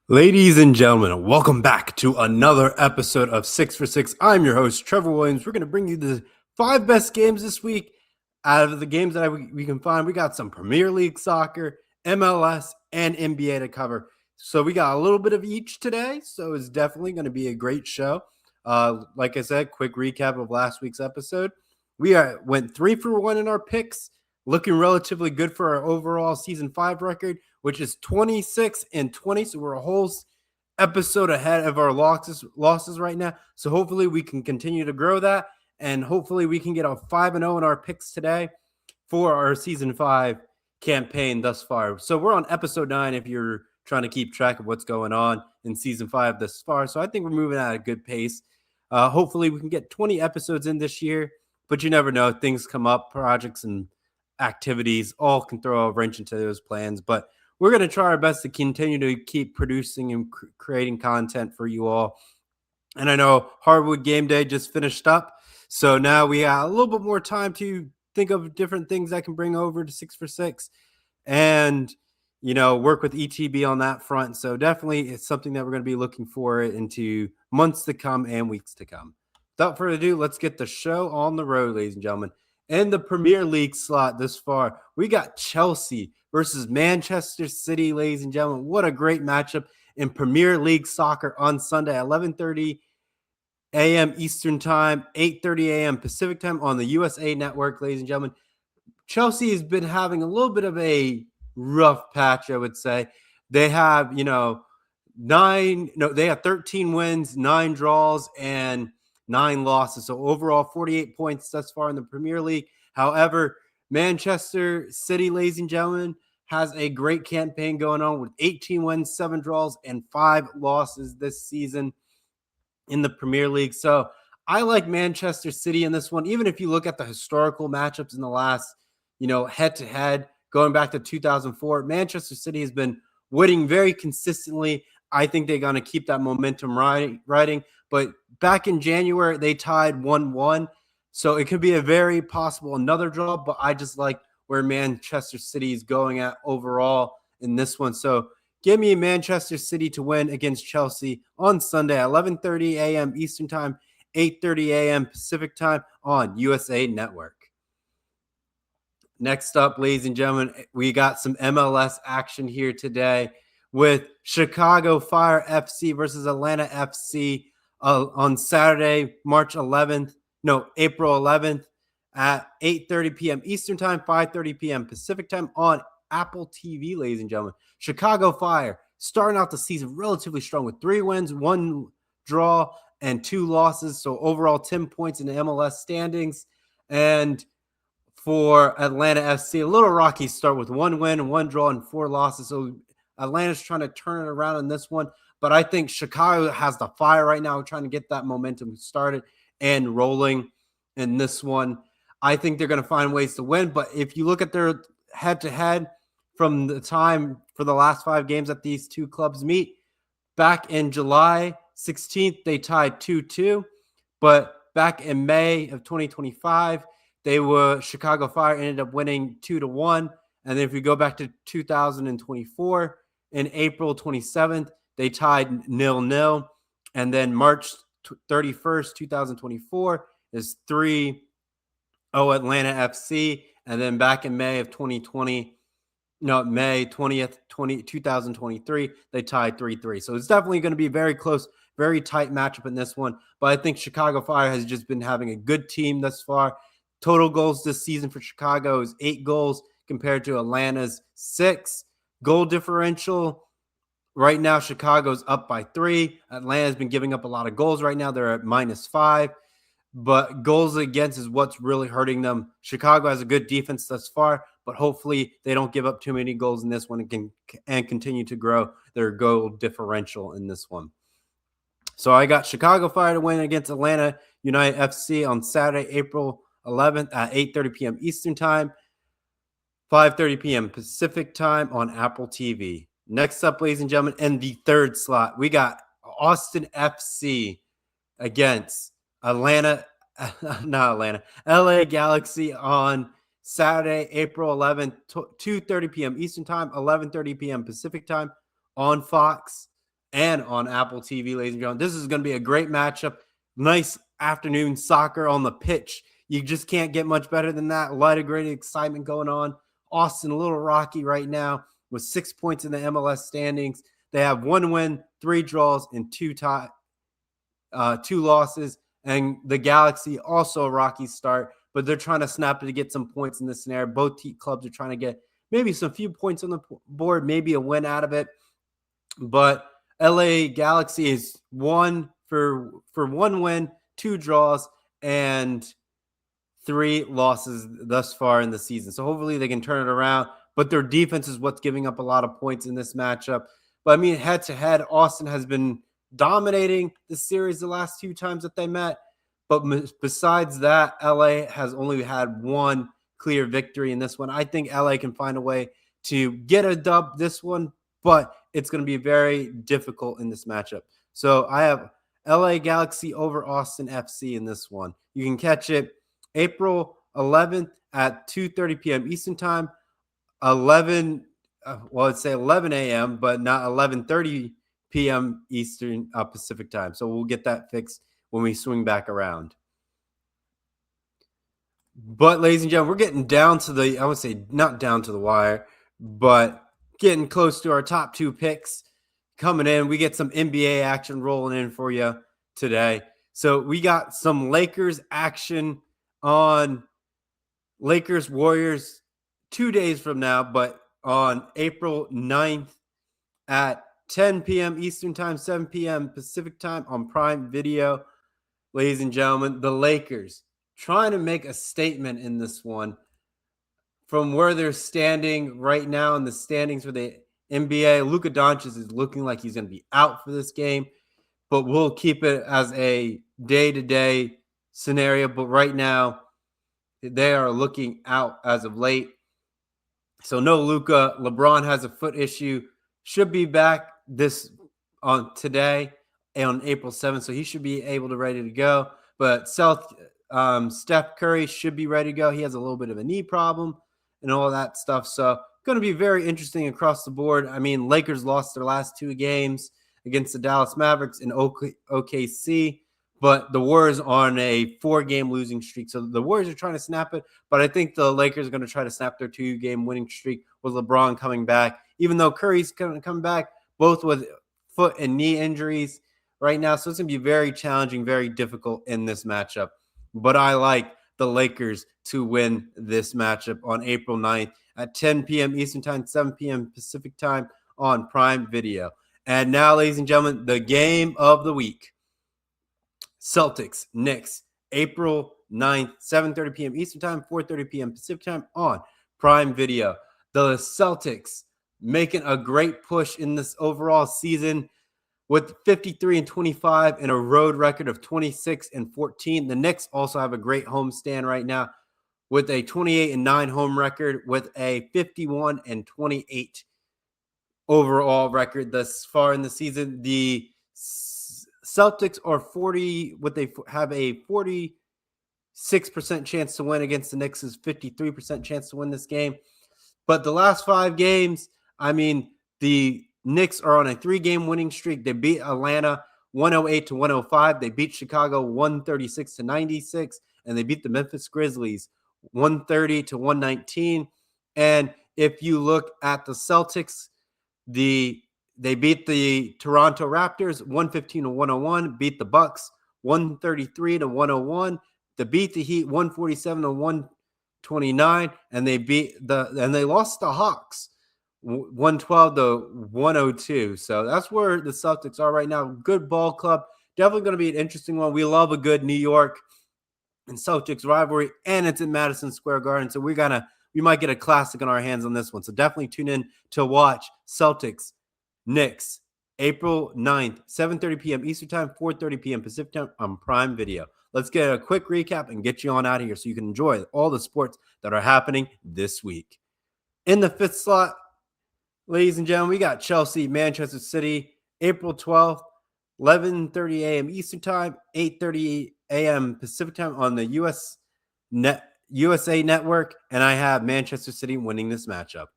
Ladies and gentlemen, welcome back to another episode of 6 for 6. I'm your host, Trevor Williams. We're going to bring you the 5 best games this week. Out of the games that we can find, we got some Premier League soccer, MLS, and NBA to cover. So we got a little bit of each today, so it's definitely going to be a great show. Like I said, quick recap of last week's episode. We went 3 for 1 in our picks, looking relatively good for our overall season 5 record, which is 26-20. So we're a whole episode ahead of our losses right now. So hopefully we can continue to grow that, and hopefully we can get a 5-0 in our picks today for our season 5 campaign thus far. So we're on episode 9 if you're trying to keep track of what's going on in season 5 thus far. So I think we're moving at a good pace. Hopefully we can get 20 episodes in this year, but you never know. Things come up, projects and activities all can throw a wrench into those plans. But we're going to try our best to continue to keep producing and creating content for you all. And I know Hardwood Game Day just finished up. So now we got a little bit more time to think of different things that can bring over to 6 for 6 and, work with ETB on that front. So definitely it's something that we're going to be looking for into months to come and weeks to come. Without further ado, let's get the show on the road, ladies and gentlemen. In the Premier League slot this far, we got Chelsea versus Manchester City, ladies and gentlemen. What a great matchup in Premier League soccer on Sunday, 11:30 a.m. Eastern Time, 8:30 a.m. Pacific Time on the USA Network, ladies and gentlemen. Chelsea has been having a little bit of a rough patch, I would say. They have, they have 13 wins, 9 draws, and 9 losses. So overall, 48 points thus far in the Premier League. However, Manchester City, ladies and gentlemen, has a great campaign going on with 18 wins, 7 draws, and 5 losses this season in the Premier League. So I like Manchester City in this one. Even if you look at the historical matchups in the last, head-to-head, going back to 2004, Manchester City has been winning very consistently. I think they're going to keep that momentum riding. But back in January, they tied 1-1. So it could be a very possible another draw, but I just like where Manchester City is going at overall in this one. So give me Manchester City to win against Chelsea on Sunday, 11:30 a.m. Eastern Time, 8:30 a.m. Pacific Time on USA Network. Next up, ladies and gentlemen, we got some MLS action here today with Chicago Fire FC versus Atlanta FC on Saturday, April 11th at 8:30 p.m. Eastern Time, 5:30 p.m. Pacific Time on Apple TV, ladies and gentlemen. Chicago Fire starting out the season relatively strong with 3 wins, 1 draw, and 2 losses. So overall 10 points in the MLS standings. And for Atlanta FC, a little rocky start with 1 win, 1 draw, and 4 losses. So Atlanta's trying to turn it around in this one. But I think Chicago has the fire right now, trying to get that momentum started and rolling in this one. I think they're going to find ways to win. But if you look at their head-to-head from the time for the last 5 games that these two clubs meet, back in July 16th, they tied 2-2. But back in May of 2025, Chicago Fire ended up winning 2-1. And then if you go back to 2024, in April 27th, they tied 0-0. And then March 31st, 2024 is 3-0 Atlanta FC. And then back in May 20th, 2023, they tied 3-3. So it's definitely going to be a very close, very tight matchup in this one. But I think Chicago Fire has just been having a good team thus far. Total goals this season for Chicago is 8 goals compared to Atlanta's 6. Goal differential, right now, Chicago's up by 3. Atlanta's been giving up a lot of goals right now. They're at -5. But goals against is what's really hurting them. Chicago has a good defense thus far, but hopefully they don't give up too many goals in this one and continue to grow their goal differential in this one. So I got Chicago Fire to win against Atlanta United FC on Saturday, April 11th at 8:30 p.m. Eastern Time, 5:30 p.m. Pacific Time on Apple TV. Next up, ladies and gentlemen, in the third slot, we got Austin FC against LA Galaxy on Saturday, April 11th, 2:30 p.m. Eastern Time, 11:30 p.m. Pacific Time on Fox. and on Apple TV, ladies and gentlemen. This is going to be a great matchup. Nice afternoon soccer on the pitch. You just can't get much better than that. A lot of great excitement going on. Austin, a little rocky right now with 6 points in the MLS standings. They have 1 win, 3 draws, and 2 losses. And the Galaxy, also a rocky start, but they're trying to snap it to get some points in this scenario. Both clubs are trying to get maybe some few points on the board, maybe a win out of it. But LA Galaxy is 1 for 1 win, 2 draws, and 3 losses thus far in the season. So hopefully they can turn it around. But their defense is what's giving up a lot of points in this matchup. But I mean, head to head, Austin has been dominating the series the last 2 times that they met. But besides that, LA has only had 1 clear victory in this one. I think LA can find a way to get a dub this one, but it's going to be very difficult in this matchup. So I have LA Galaxy over Austin FC in this one. You can catch it April 11th at 2:30 p.m. Eastern Time, 11 a.m., but not 11:30 p.m. Eastern Pacific Time. So we'll get that fixed when we swing back around. But, ladies and gentlemen, we're getting down to I would say not down to the wire, but getting close to our top 2 picks coming in. We get some NBA action rolling in for you today. So we got some Lakers action on Lakers Warriors 2 days from now, but on April 9th at 10 p.m. Eastern Time, 7 p.m. Pacific Time on Prime Video. Ladies and gentlemen, the Lakers trying to make a statement in this one from where they're standing right now in the standings for the NBA. Luka Doncic is looking like he's going to be out for this game, but we'll keep it as a day-to-day scenario. But right now, they are looking out as of late. So no Luka. LeBron has a foot issue. Should be back today on April 7th, so he should be able to ready to go. But Steph Curry should be ready to go. He has a little bit of a knee problem and all that stuff. So going to be very interesting across the board. I mean, Lakers lost their last 2 games against the Dallas Mavericks and OKC, but the Warriors on a 4-game losing streak. So the Warriors are trying to snap it, but I think the Lakers are going to try to snap their 2-game winning streak with LeBron coming back, even though Curry's going to come back, both with foot and knee injuries right now. So it's going to be very challenging, very difficult in this matchup. But I like the Lakers to win this matchup on April 9th at 10 p.m. Eastern Time, 7 p.m. Pacific Time on Prime Video. And now, ladies and gentlemen, the game of the week. Celtics, Knicks, April 9th, 7:30 p.m. Eastern Time, 4:30 p.m. Pacific Time on Prime Video. The Celtics making a great push in this overall season with 53-25 and a road record of 26-14. The Knicks also have a great homestand right now with a 28-9 home record with a 51-28 overall record thus far in the season. The Celtics are have a 46% chance to win against the Knicks' 53% chance to win this game. But the last 5 games, I mean, the Knicks are on a 3-game winning streak. They beat Atlanta 108-105. They beat Chicago 136-96, and they beat the Memphis Grizzlies 130-119. And if you look at the Celtics, they beat the Toronto Raptors 115-101, beat the Bucks 133-101. They beat the Heat 147-129, and they lost the Hawks 112-102. So that's where the Celtics are right now. Good ball club. Definitely going to be an interesting one. We love a good New York and Celtics rivalry, and it's in Madison Square Garden. So we might get a classic on our hands on this one. So definitely tune in to watch Celtics Knicks April 9th, 7:30 p.m. Eastern Time, 4:30 p.m. Pacific Time on Prime Video. Let's get a quick recap and get you on out of here so you can enjoy all the sports that are happening this week. In the 5th slot, ladies and gentlemen, we got Chelsea, Manchester City, April 12th, 11:30 a.m. Eastern Time, 8:30 a.m. Pacific Time on the USA Network, and I have Manchester City winning this matchup.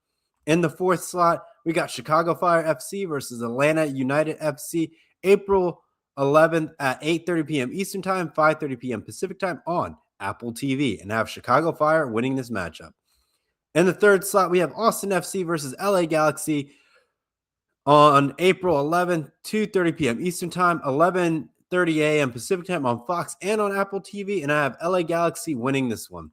In the 4th slot, we got Chicago Fire FC versus Atlanta United FC, April 11th at 8:30 p.m. Eastern Time, 5:30 p.m. Pacific Time on Apple TV, and have Chicago Fire winning this matchup. In the third slot, we have Austin FC versus LA Galaxy on April 11th, 2:30 p.m. Eastern Time, 11:30 a.m. Pacific Time on Fox and on Apple TV, and I have LA Galaxy winning this one.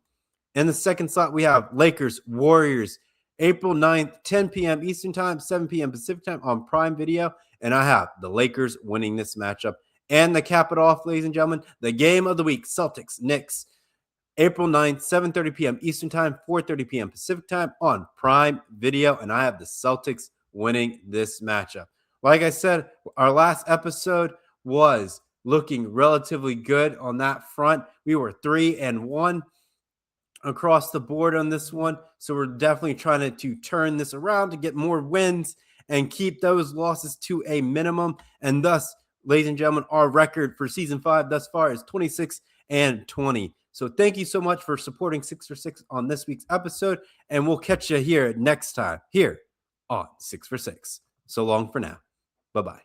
In the second slot, we have Lakers Warriors, April 9th, 10 p.m. Eastern Time, 7 p.m. Pacific Time on Prime Video, and I have the Lakers winning this matchup. And the cap it off, ladies and gentlemen, the game of the week, Celtics Knicks, April 9th, 7:30 p.m. Eastern Time, 4:30 p.m. Pacific Time on Prime Video, and I have the Celtics winning this matchup. Like I said, our last episode was looking relatively good on that front. We were 3-1 across the board on this one, so we're definitely trying to turn this around to get more wins and keep those losses to a minimum. And thus, ladies and gentlemen, our record for season 5 thus far is 26-20. So thank you so much for supporting 6 for 6 on this week's episode, and we'll catch you here next time here on 6 for 6. So long for now. Bye-bye.